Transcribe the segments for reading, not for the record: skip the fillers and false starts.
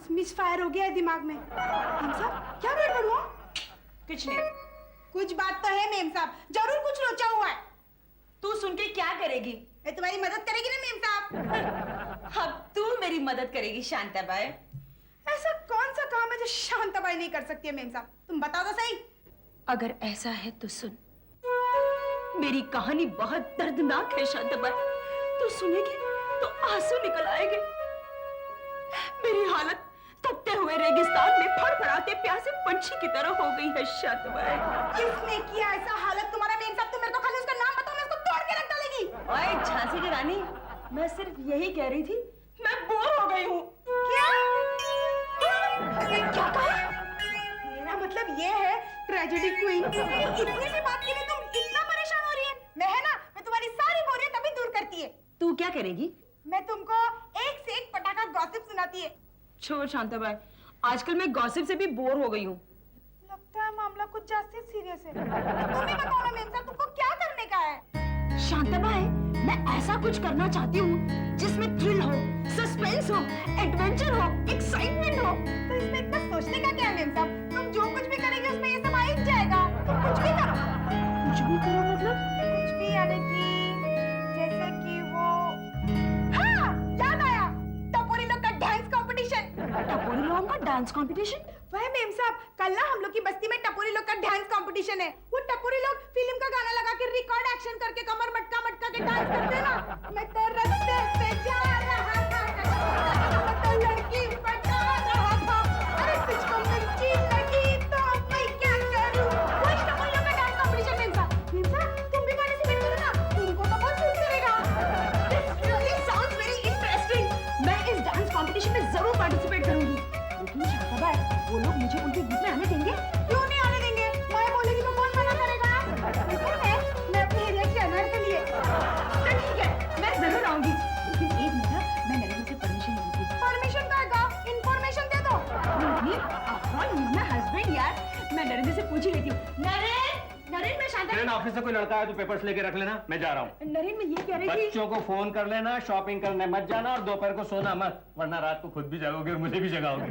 कुछ miss fire हो गया है दिमाग में। मेम साहब क्या गड़बड़ हुआ? कुछ नहीं। कुछ बात तो है मेम साहब, जरूर कुछ लोचा हुआ है। तू सुन के क्या करेगी? मैं तुम्हारी मदद करेगी ना मेम साहब? अब तू मेरी मदद करेगी शांताबाई। ऐसा कौन सा काम है जो शांताबाई नहीं कर सकती है मेम साहब? तुम बताओ तो सही। अगर ऐसा है तो सुन, मेरी कहानी बहुत दर्दनाक है शांताबाई। तू सुनेगी तो आंसू निकल आएंगे। मेरी हालत तपते हुए रेगिस्तान में फड़फड़ाते प्यासे पंछी की तरह हो गई है शांताबाई। किसने किया ऐसा हालत तुम्हारा मेम साहब? तुम मेरे को खाली उसका नाम बताओ, मैं उसको तोड़ के रख डालेगी। ओए झांसी की रानी, मैं सिर्फ यही कह रही थी, मैं बोर हो गई हूँ। क्या कहा? मेरा मतलब ये है ट्रेजेडी क्वीन, इतनी सी बात के लिए तुम इतना परेशान हो रही है? मैं है ना, मैं तुम्हारी सारी बोरियत अभी दूर करती है। तू क्या करेगी? मैं तुमको एक से एक पटाखा गॉसिप सुनाती है। छोड़ शांताबाई, आजकल मैं गॉसिप से भी बोर हो गई हूँ। लगता है मामला कुछ ज्यादा सीरियस है। तुम ही बताओ ना मेम साहब, तुमको क्या करने का है? शांताबाई, मैं ऐसा कुछ करना चाहती हूँ जिसमें थ्रिल हो, सस्पेंस हो, एडवेंचर हो, एक्साइटमेंट हो। तो इसमें इतना सोचने का क्या है मेम साहब? तुम जो कुछ भी करेंगे उसमें ये सब आ ही जाएगा। तुम कुछ भी करो। कुछ भी करो मतलब? कुछ भी यानी कि जैसे कि वो, हाँ याद आया, टपोरी लोग का डांस कंपटीशन। टपोरी लोगों का डांस कंपटीशन? वह मेम साहब, कल ना हम लोग की बस्ती में टपोरी लोग का डांस कंपटीशन है। वो टपोरी लोग फिल्म का गाना लगा के रिकॉर्ड एक्शन करके कमर मटका मटका के डांस करते हैं ना। मैं तो रास्ते पे जा रहा था, मैं तो लड़की पटा रहा था, अरे तुझको मिर्ची लगी तो मैं क्या करूं? वो टपोरी लोग का डांस कंपटीशन मेम साहब, तुम भी पार्टिसिपेट करो ना, तुमको तो बहुत सूट करेगा। This really sounds very interesting. मैं इस डांस कंपटीशन में जरूर पार्टिसिपेट करूंगी। लेकिन शांताबाई, वो लोग मुझे उनके ग्रुप में आने देंगे? क्यों नहीं आने देंगे? मैं बोलेगी तो कौन मना करेगा? मैं अपने एरिया के अनार के लिए। तो ठीक है, मैं जरूर आऊंगी। लेकिन एक मिनट, मैं नरेंद्र से परमिशन लेती हूँ। परमिशन का इन्फॉर्मेशन दे दो। नहीं, आफ्टर ऑल माय हस्बैंड यार, मैं नरेंद्र से पूछ ही लेती हूँ। नरेंद्र, मैं शांताबाई। ऑफिस से कोई लड़का है तो पेपर्स लेके रख लेना, मैं जा रहा हूँ। नरेंद्र, मैं ये कह रही थी, बच्चों को फोन कर लेना, शॉपिंग करने मत जाना और दोपहर को सोना मत, वरना रात को खुद भी जागोगे और मुझे भी जगाओगे।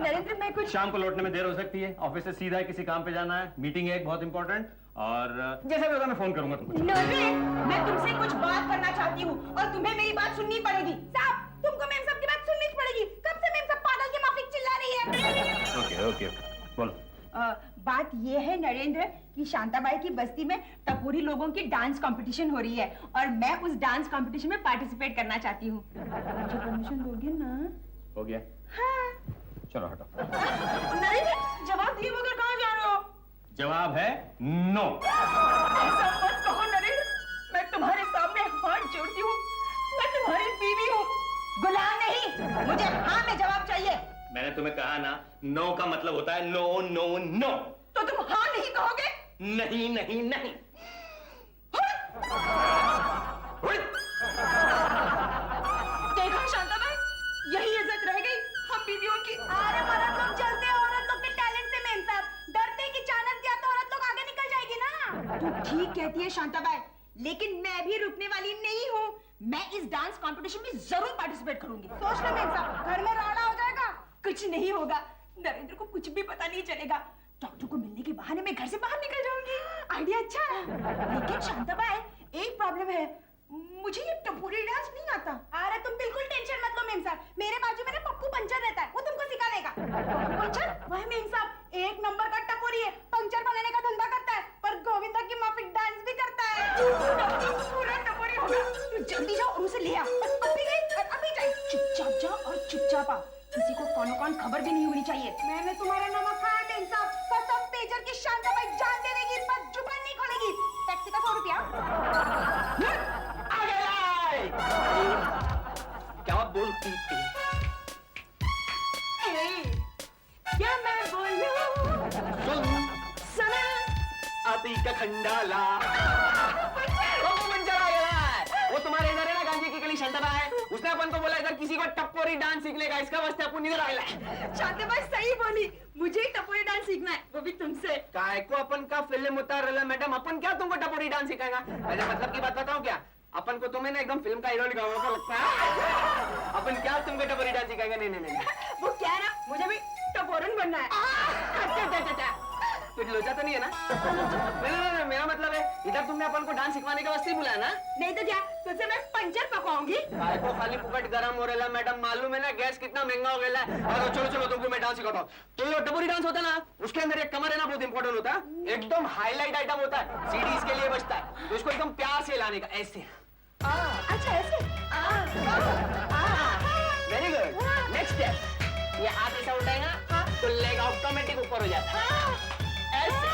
नरेंद्र मैं कुछ, शाम को लौटने में देर हो सकती है, ऑफिस से सीधा किसी काम पे जाना है, मीटिंग है एक बहुत इंपॉर्टेंट, और जैसा भी होगा मैं फोन करूंगा तुमको। नरेंद्र, मैं तुमसे कुछ बात करना चाहती हूँ और तुम्हें मेरी बात सुननी पड़ेगी। साहब, तुमको मेम साहब की बात सुननी पड़ेगी। कब से मेम साहब पागल की माफिक चिल्ला रही है? ओके ओके बोलो। बात ये है नरेंद्र कि शांताबाई की बस्ती में टपोरी लोगों की डांस कंपटीशन हो रही है और मैं उस डांस कंपटीशन में पार्टिसिपेट करना चाहती हूँ। मुझे परमिशन दोगे ना? हो गया? हाँ। चलो हटो। नरेंद्र, जवाब दिए बगैर कहाँ जा रहे हो? जवाब है नो। ऐसा मत कहो नरेंद्र, मैं तुम्हारे सामने हाथ जोड़ती हूँ, मैं तुम्हारी बीवी हूँ, गुलाम नहीं। मुझे हाँ में जवाब चाहिए। मैंने तुम्हें कहा ना, नो का मतलब होता है नो नो नो। तो तुम हाँ नहीं कहोगे? नहीं नहीं नहीं। देखा शांताबाई, यही इज्जत रह गई हम बीवियों की। अरे मर्द लोग जलते हैं औरत लोग के टैलेंट से मेम साहब, डरते कि चानस दिया तो औरत लोग आगे निकल जाएगी ना। तू ठीक कहती है शांताबाई, लेकिन मैं भी रुकने वाली नहीं हूँ। मैं इस डांस कंपटीशन में जरूर पार्टिसिपेट करूंगी। सोच लो मेम साहब, घर में राड़ा हो जाएगा। कुछ नहीं होगा, नरेंद्र को कुछ भी पता नहीं चलेगा। डॉक्टर को मिलने के बहाने मैं घर से बाहर निकल जाऊंगी। आइडिया अच्छा है। लेकिन शांताबाई, एक प्रॉब्लम है, मुझे ये टपोरी डांस नहीं आता। अरे तुम बिल्कुल टेंशन मत लो मेम साहब, मेरे बाजू में ना पप्पू पंचर रहता है, वो तुमको सिखा देगा। पप्पू पंचर? वह मेम साहब एक नंबर का टपोरी है, पंचर बनाने का धंधा करता है, पर गोविंदा की माफिक डांस भी करता है। पूरा टपोरी होगा। तू जल्दी जाओ और उसे ले आ। अभी गई और अभी जाए। चुपचाप जा और चुपचाप आ, किसी को कानो-कान खबर भी नहीं होनी चाहिए। मैंने तुम्हारा नमक खाया मेम साहब, कसम पेजर की शांताबाई जान दे देगी, इस पर जुबान नहीं खोलेगी। टैक्सी का 100 रुपया। क्या बोलती थी? क्या मैं बोलूं? सुना आती का खंडाला। वो मंजर आ गया है। वो तुम्हारे इधर है ना, गांधी की गली शांताबाई, उसने अपन को बोला इधर किसी को टपोरी डांस सीखने का, इसका वास्ते अपन इधर आया है। शांताबाई सही बोली, मुझे टपोरी डांस सीखना है, वो भी तुमसे। काय को अपन का फिल्म उतार रहा मैडम, अपन क्या तुमको टपोरी डांस सिखाएगा? मेरे मतलब की बात बताऊं क्या? अपन को तुम्हें ना एकदम फिल्म का हीरो निकालने का लगता है। अपन क्या तुमको टपोरी डांस सिखाएंगे? नहीं नहीं नहीं, वो क्या है ना, मुझे भी टपोरन बनना है। कुछ लोचा तो नहीं है ना? नहीं, मेरा मतलब है इधर तुमने अपन को डांस सिखवाने के वास्ते ही बुलाया ना? नहीं तो क्या, तुझसे मैं पंचर पकाऊंगी। भाई को खाली पुकट गरम हो रहा है मैडम, मालूम है ना गैस कितना महंगा हो गया है। और चलो चलो तुमको मैं डांस सिखाता हूँ। तो ये टपोरी डांस होता है ना, उसके अंदर एक कमर है ना, बहुत इंपॉर्टेंट होता है, एकदम हाईलाइट आइटम होता है, सीडी इसके लिए बचता है, तो इसको एकदम प्यार से लाने का, ऐसे। अच्छा ऐसे। Very good. नेक्स्ट स्टेप, ये हाथ ऐसा उठाएगा तो लेग ऑटोमेटिक ऊपर हो जाता है, ऐसे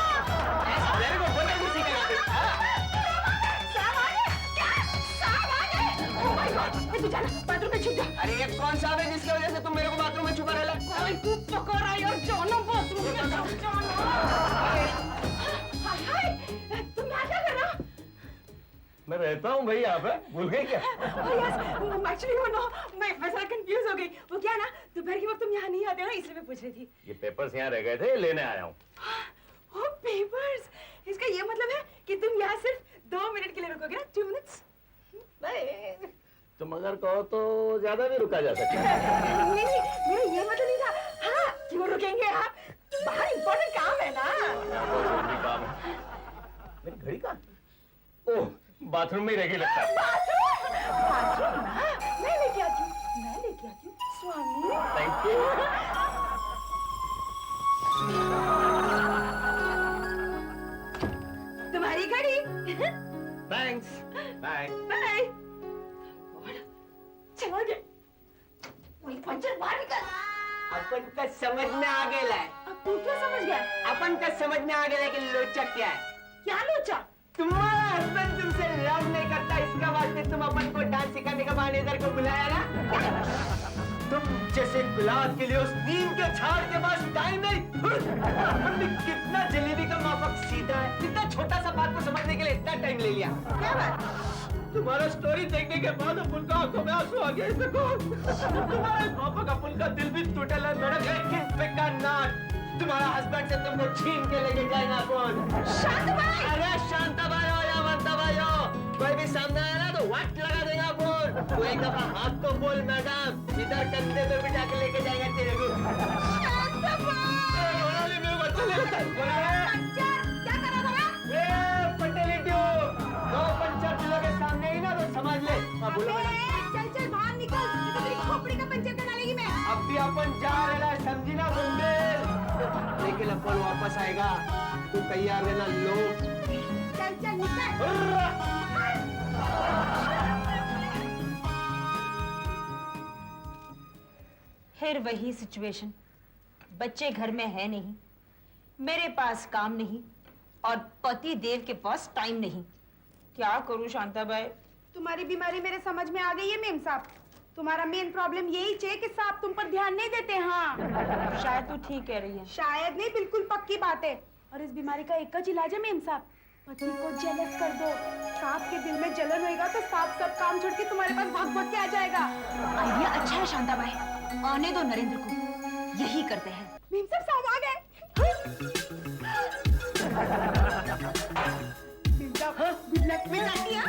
ऐसे। वेरी गुड, बहुत जल्दी सीखेगा। तू जाना बाथरूम में छुप जा। अरे ये कौन सा है जिसकी वजह से तुम मेरे को बाथरूम में छुपा रहे? कोई तू पकड़ आई और जाना बाथरूम में जाना। हाय, तुम यहाँ क्या कर रहे हो? मैं रहता हूँ भाई यहाँ पे, भूल गई क्या? एक्चुअली वो नो, मैं बस कंफ्यूज हो गई। वो क्या ना, दोपहर के वक्त तुम यहाँ नहीं आते हो ना, इसलिए मैं पूछ रही थी। ये पेपर्स यहाँ रह गए थे, लेने आया हूँ। ओ पेपर्स, इसका ये मतलब है कि तुम यहाँ सिर्फ 2 मिनट के लिए रुकोगे ना? 2 मिनट्स? नहीं, तुम अगर कहो तो ज्यादा भी रुका जा सकता है। नहीं, मेरा ये मतलब नहीं था। हाँ, क्यों रुकेंगे आप? बाहर इम्पोर्टेंट काम है ना। जरूरी काम है। मेरी घड़ी कहाँ? ओह, बाथरूम में ही रह गई लगता है। बाथरूम ना, मैं लेके आती हूँ, स्वामी। Thank you. तुम्हारी घड़ी। थैंक्स। बाय। बाय। चलो आगे। वही पंचर बाहर निकल। अपन का समझ में आ गया है। अब तू क्या समझ गया? अपन का समझ में आ गया है कि लोचा क्या है। क्या लोचा? तुम्हारा हस्बैंड तुमसे लव नहीं करता, इसका वास्ते तुम अपन को डांस सिखाने का बहाने इधर को बुलाया ना? तुम जैसे गुलाब के लिए उस नीम के झाड़ के पास टाइम नहीं। हमने कितना जलेबी का माफक सीधा है, कितना छोटा सा बात को समझने के लिए इतना टाइम ले लिया। क्या बात? तुम्हारा स्टोरी देखने के बाद अपुन का आंखों में आंसू आ गया। देखो तुम्हारे पापा का अपुन का दिल भी टूटेला मैडम, लेकिन बेकार नाट तुम्हारा हस्बैंड से तुमको छीन के लेके जाएगा अपुन। शांत भाई। अरे शांत भाई हो या मंत भाई हो, कोई भी सामने आया ना तो वाट लगा देगा अपुन। तू एक दफा हाथ तो बोल मैडम, इधर कंधे पे बिठा के लेके जाएगा तेरे को। शांत भाई। मेरे को अच्छा नहीं लगता है। पंचर, क्या कर रहा था? ए पटेलिटी हो, दो पंचर दिलों के सामने ही ना तो समझ ले। हाँ बोलो अबे, मैडम। चल बाहर निकल, नहीं तो तेरी खोपड़ी का पंचर कर डालेगी मैं। अब भी अपन जा रहे हैं, समझी ना बुंदेल? लेकिन अपन वापस आएगा, तू तैयार रहना लो। चल निकल। फिर वही सिचुएशन, बच्चे घर में है नहीं, मेरे पास काम नहीं और पति देव के पास टाइम नहीं। क्या करूं शांताबाई? तुम्हारी बीमारी मेरे समझ में आ गई है मेम साहब। तुम्हारा मेन प्रॉब्लम यही है कि साहब तुम पर ध्यान नहीं देते। हाँ, शायद तू ठीक कह रही है। शायद नहीं, बिल्कुल पक्की बात है। और इस बीमारी का एक ही इलाज है मेम साहब, पति को जेलस कर दो। सांप के दिल में जलन होएगा तो सांप सब काम छोड़ के तुम्हारे पास भाग के आ जाएगा। आइडिया अच्छा है शांताबाई, आने दो नरेंद्र को, यही करते हैं। मेम साहब साहब आ गए। मेम साहब गुड लक में जाती है।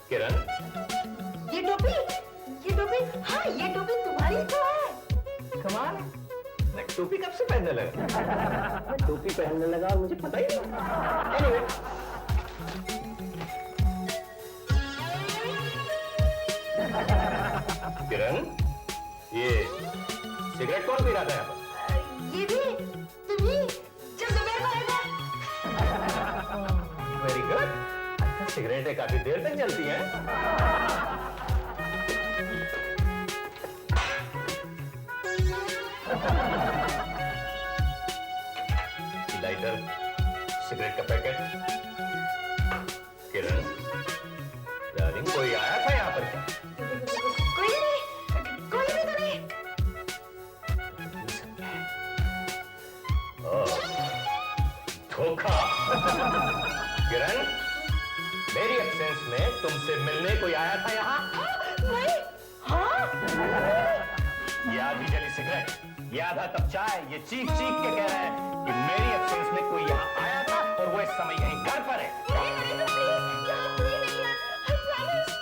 किरण, ये टोपी, हाँ ये टोपी तुम्हारी तो है। कमाल है। मैं टोपी कब से पहनने लगा? मैं टोपी पहनने लगा और मुझे पता ही नहीं। Anyway, किरण, ये सिगरेट कौन पी रहा था यहाँ पर? ये भी तुम्ही जब दोपहर को आए थे। Very good. सिगरेटें काफी देर तक जलती हैं। लाइटर, सिगरेट का पैकेट, किरण, डार्लिंग कोई आया था यहाँ पर क्या? कोई भी तो नहीं। ओह, धोखा। किरण, मेरी एब्सेंस में तुमसे मिलने कोई आया था यहाँ? नहीं। हाँ। ये आधी जली सिगरेट, ये आधा कप चाय, ये चीख चीख के कह रहे हैं कि मेरी एब्सेंस में कोई यहाँ आया था और वो इस समय यहीं घर पर है।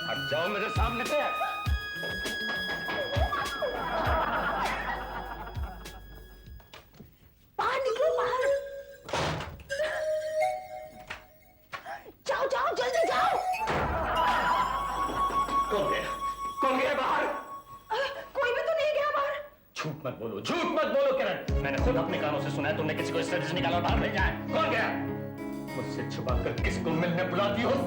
हट जाओ मेरे सामने से। बाहर निकलो, बाहर। जाओ जाओ, जल्दी जाओ। कौन गया बाहर? कोई भी तो नहीं गया बाहर। झूठ मत बोलो किरण, मैंने खुद अपने कानों से सुना है तुमने किसी को इस तरह से निकाला बाहर भेजा है। कौन गया? मुझसे छुपाकर किसको मिलने बुलाती हो तुम?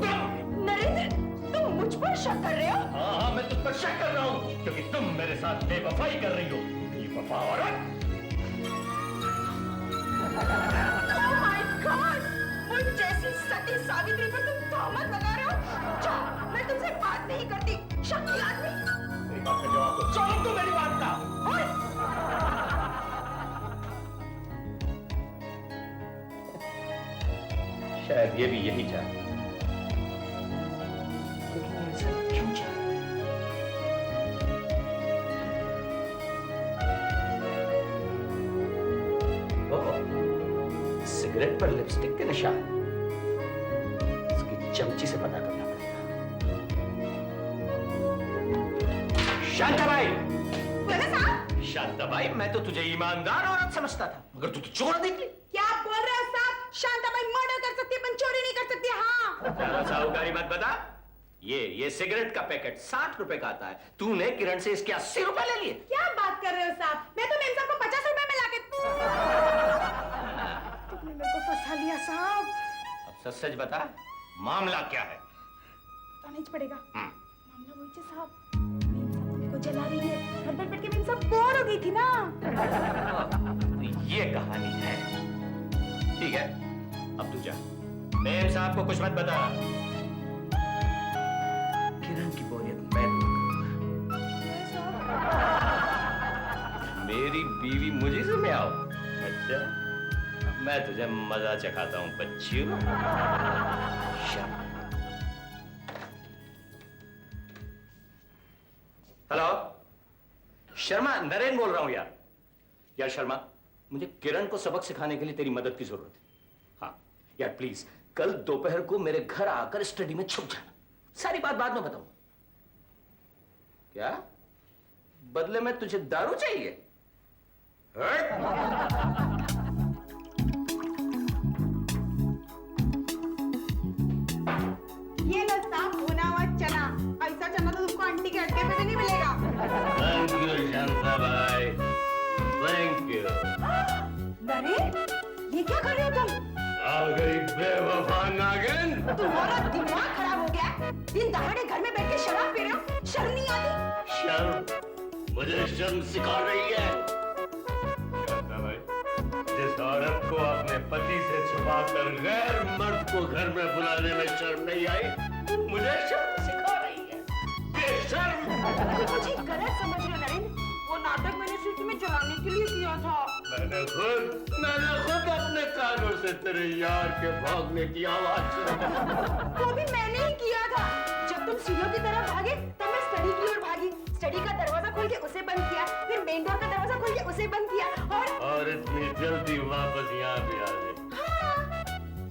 नरेंद्र, तुम मुझ पर शक कर रहे हो? हाँ, मैं तुम पर शक कर रहा हूँ क्योंकि तुम मेरे साथ बेवफाई कर रही हो। बेवफा औरत। Oh my God! मुझ जैसी सती सावित्री पर तुम तोहमत लगा रहे हो? जाओ, मैं तुमसे बात नहीं करती, शक की आदमी। मेरी बात का जवाब दो। जवाब दो मेरी बात का। शायद ये भी यही चाहती है। लेकिन ऐसा क्यों चाहती है? ओह, सिगरेट पर लिपस्टिक के निशान। इसकी चमची से पता करना पड़ेगा। शांताबाई! बोले साहब? शांताबाई, मैं तो तुझे ईमानदार औरत समझता था, मगर तू तो चोर निकली। क्या बोल रहे हो साहब? शांताबाई मर्डर कर सकती है, पर चोरी नहीं कर सकती। हाँ। ज्यादा साहूकारी मत बता। ये सिगरेट का पैकेट 60 रुपए का आता है। तूने किरण से इसके 80 रुपए ले लिए। क्या बात कर रहे हो साहब? मैं तो मेम साहब को 50 रुपए में लाके तुमने मेरे को फंसा लिया साहब। अब सच सच बता, मामला क्या है? बताना ही पड़ेगा। मामला वही है साहब, मेम साहब तुमको जला रही है। घर बैठ के मेम साहब बोर हो गई थी ना। तो ये कहानी है। ठीक है, अब तू जा। मेम साहब को कुछ मत बता। किरण की बोरियत मैं दूर करूंगा। मेरी बीवी मुझे से में आओ। अच्छा, मैं तुझे मजा चखाता हूं बच्ची। हेलो, शर्मा, नरेन बोल रहा हूं यार शर्मा, मुझे किरण को सबक सिखाने के लिए तेरी मदद की जरूरत है। हाँ यार प्लीज, कल दोपहर को मेरे घर आकर स्टडी में छुप जाना। सारी बात बाद में बताऊंगा। क्या बदले में तुझे दारू चाहिए? ये लो साहब भुना हुआ चना। ऐसा चना तो तुमको आंटी के अड्डे पे भी नहीं मिलेगा। थैंक यू शांता भाई, थैंक यू। नरेन, ये क्या कर रहे हो तुम? आ गई बेवफा नागिन। तुम्हारा दिमाग खराब हो गया? दिन दहाड़े घर में बैठ के शराब पी रहे हो, शर्म नहीं आती? शर्म? मुझे शर्म सिखा रही है? शांता भाई, जिस औरत को अपने पति से छुपाकर गैर मर्द को घर में बुलाने में शर्म नहीं आई, मुझे शर्म सिखा रही है। बेशर्म। मुझे गलत समझ रहे हो नरेन, वो नाटक मैंने सिर्फ तुम्हें जलाने के लिए किया था। मैंने खुद अपने कानों से तेरे यार के भागने की आवाज सुनी। वो भी मैंने ही किया था। जब तुम सीढ़ियों की तरफ भागे तब मैं स्टडी की ओर भागी। स्टडी का दरवाजा खोल के उसे बंद किया, फिर मेन डोर का दरवाजा खोल के उसे बंद किया और इतनी जल्दी वापस यहाँ पे आ गई। हाँ।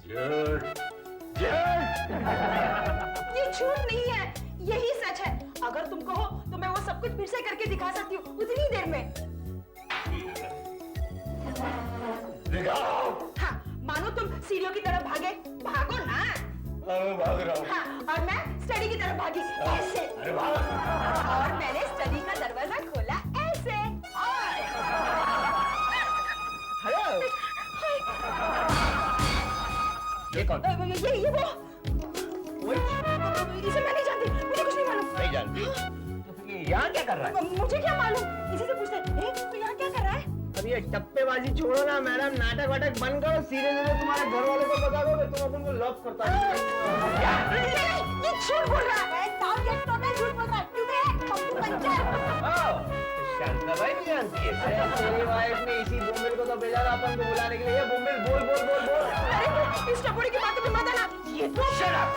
झूठ झूठ। ये झूठ नहीं है, यही सच है। अगर तुम कहो तो मैं वो सब कुछ फिर से करके दिखा सकती हूँ उतनी देर में। दिखाओ। हाँ, मानो तुम सीढ़ियों की तरफ भागे, भागो ना। मैं भाग रहा हूँ। हाँ, और मैं स्टडी की तरफ भागी ऐसे। अरे भाग। और मैंने स्टडी का दरवाजा खोला ऐसे। हेलो। ये कौन? ये वो। इसे मैं नहीं जानती, मुझे कुछ नहीं मालूम। नहीं जानती? तो फिर यहाँ क्या कर रहा है? मुझे क्या मालूम, इसी से पूछते हैं। तो यहाँ क्या कर रहा है? अब ये टप्पेबाजी छोड़ो ना मैडम, नाटक वाटक बंद करो, सीधे सीधे तुम्हारे घर वालों को बता दो कि तुम अपन को लॉक करता है। ये झूठ बोल रहा है, साउंड ये टोटल झूठ बोल रहा है। क्यों बे पप्पू पंचर? शांताबाई नहीं जानती है? तेरी वाइफ ने इसी बुम्बिल को तो भेजा था अपन को बुलाने के लिए। ये बुम्बिल बोल बोल बोल बोल। अरे इस टपोरी की बातों में मत आना। ये तो Shut up!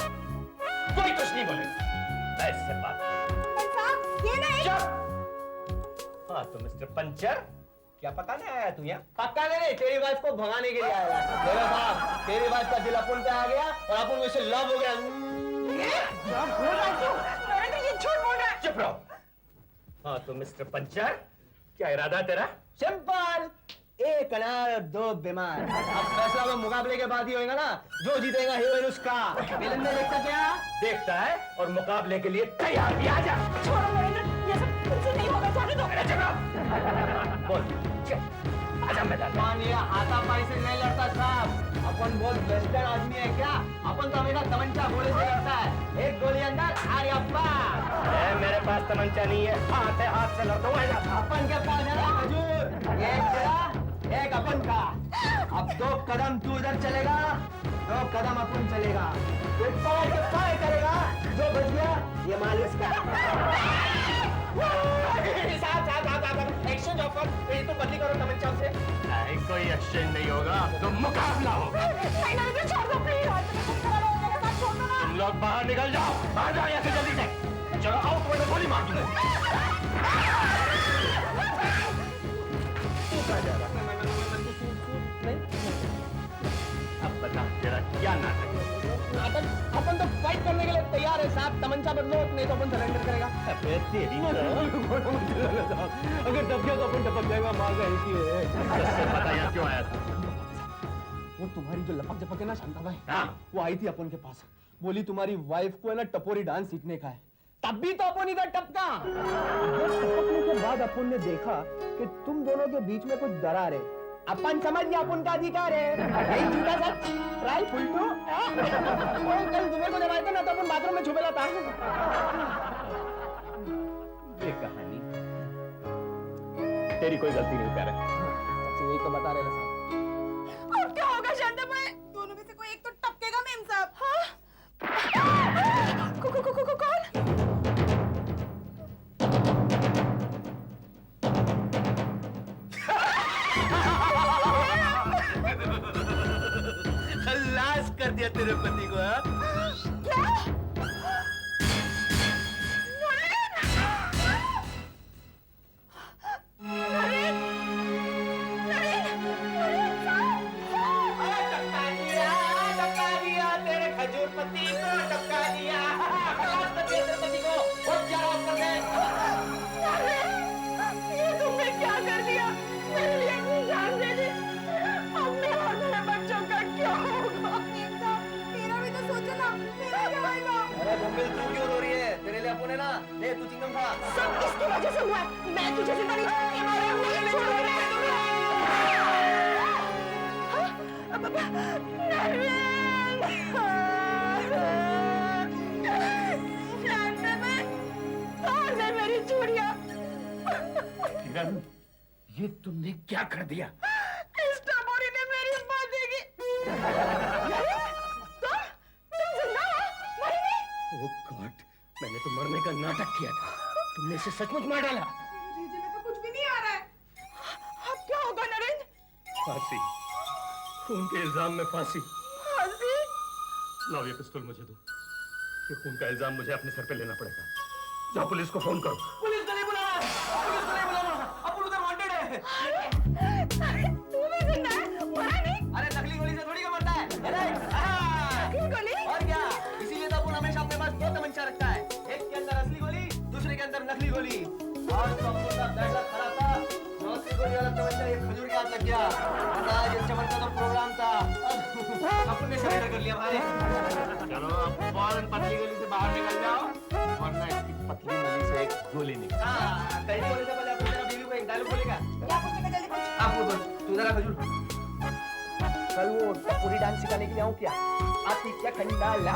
कोई कुछ नहीं बोलेगा। ऐसे बात साहब ये नहीं। चुप। हाँ तो मिस्टर पंचर, क्या पता नहीं आया तू यहाँ? पक्का नहीं, तेरी वाइफ को भगाने के लिए आया। मेरा साहब, तेरी वाइफ का दिल अपन पे आ गया और अपन को इससे लव हो गया। नरेंद्र ये झूठ बोल रहा है। चुप रहो। हाँ तो मिस्टर पंचर, क्या इरादा है तेरा? सिंपल, एक अनार और दो बीमार। अब फैसला तो मुकाबले के बाद ही होगा ना, जो जीतेगा हीरोइन उसका। फिल्म में देखता क्या? देखता है और मुकाबले के लिए तैयार भी। आ जा। छोड़ो नरेंद्र, ये सब तुमसे नहीं होगा, जाने दो। अरे चुप रहो। बोल, चल, आजा मैदान में। कौन ये हाथापाई से नहीं लड़ता साहब? अपन बहुत वेस्टर्न आदमी है क्या? अपन तो हमेशा तमंचा गोले से लड़ता है। एक गोली अंदर, आर्या पार। मेरे पास तमंचा नहीं है, हाथ है, हाथ से लड़ता हूँ। आजा। अपन के पास है ना खजूर, एक तेरा एक अपन का। अब 2 कदम तू इधर चलेगा, 2 कदम अपन चलेगा। एक पार के पार करेगा, जो बच गया ये माल इसका। एक्सचेंज ऑफर, ये तो बदली करो तमंचा से। नहीं, कोई एक्सचेंज नहीं होगा, तो मुकाबला होगा। नहीं नरेंद्र छोड़ दो प्लीज, तुम खड़ा रहो, मेरे साथ छोड़ दो ना। तुम लोग बाहर निकल जाओ, बाहर जाओ यहाँ से जल्दी से। चलो आओ, तुम्हें तो गोली मार दूंगा। अब बता तेरा क्या नाटक है? नाटक अपन तो फाइट करने के लिए तैयार है साहब। तमंचा बदलो, नहीं तो अपन सरेंडर करेगा। अबे तेरी अगर दब गया तो अपन टपक जाएगा, मार का एक ही है। तो पता यहाँ क्यों आया था? वो तुम्हारी जो लपक जपक है ना शांताबाई, हाँ। वो आई थी अपन के पास, बोली तुम्हारी वाइफ को है ना टपोरी डांस सीखने का है। तब भी तो अपन इधर टपका। टपकने के बाद अपन ने देखा कि तुम दोनों के बीच में कुछ दरार है। अपन समझ गया अपन का अधिकार है। नहीं झूठा सच, ट्राई फुलटू। वो कल दोपहर को जब आए थे ना तो अपन बाथरूम में छुपेला था। ये कहानी तेरी कोई गलती नहीं प्यारे। यही तो बता रहे थे साहब। अब क्या होगा शांताबाई? दोनों में से कोई एक तो टपकेगा मेम साहब। हाँ? कौन? खल्लास कर दिया तेरे पति को। क्या? ले तू चिंगम खा। सब इसकी वजह से हुआ है। मैं तुझे जिंदा नहीं छोड़ूंगा। मेरी चूड़ियां। किरण, ये तुमने क्या कर दिया? इस टपोरी ने मेरी बात की। तुम जिंदा हो? मरी नहीं? ओह गॉड, मैंने तो मरने का नाटक किया था, तुमने इसे सचमुच मार डाला। भेजे में तो कुछ भी नहीं आ रहा है। अब क्या होगा नरेंद्र? फांसी, खून के इल्जाम में फांसी। फांसी? लाओ ये पिस्तौल मुझे दो, ये खून का इल्जाम मुझे अपने सर पे लेना पड़ेगा। जाओ पुलिस को फोन करो। पुलिस को नहीं बुलाना, पुलिस को नहीं बुलाना, अपन उधर वांटेड है। अरे तू भी जिंदा है? मरा नहीं? अरे नकली गोली से थोड़ी का मरता है। नकली गोली? और क्या, इसीलिए तो अपन हमेशा अपने पास 2 तमंचा रखता है, एक के अंदर असली गोली, दूसरे के अंदर नकली गोली। आज तो अपन का बैठा खड़ा था, नकली गोली वाला तमंचा ये खजूर के हाथ लग गया, वरना ये चमन का तो प्रोग्राम था। अपन ने सरेंडर कर लिया भाई। चलो अब फौरन पतली गली से बाहर निकल जाओ, वरना इसकी पतली नली से एक गोली निकल। पहले बोले से पहले अपन जरा बीवी को एक डायलॉग बोलेगा। क्या पूछने का जल्दी पूछ। आप बोल, तू जरा खजूर। कल वो पूरी डांस सिखाने के लिए आऊं क्या? आती क्या खंडाला।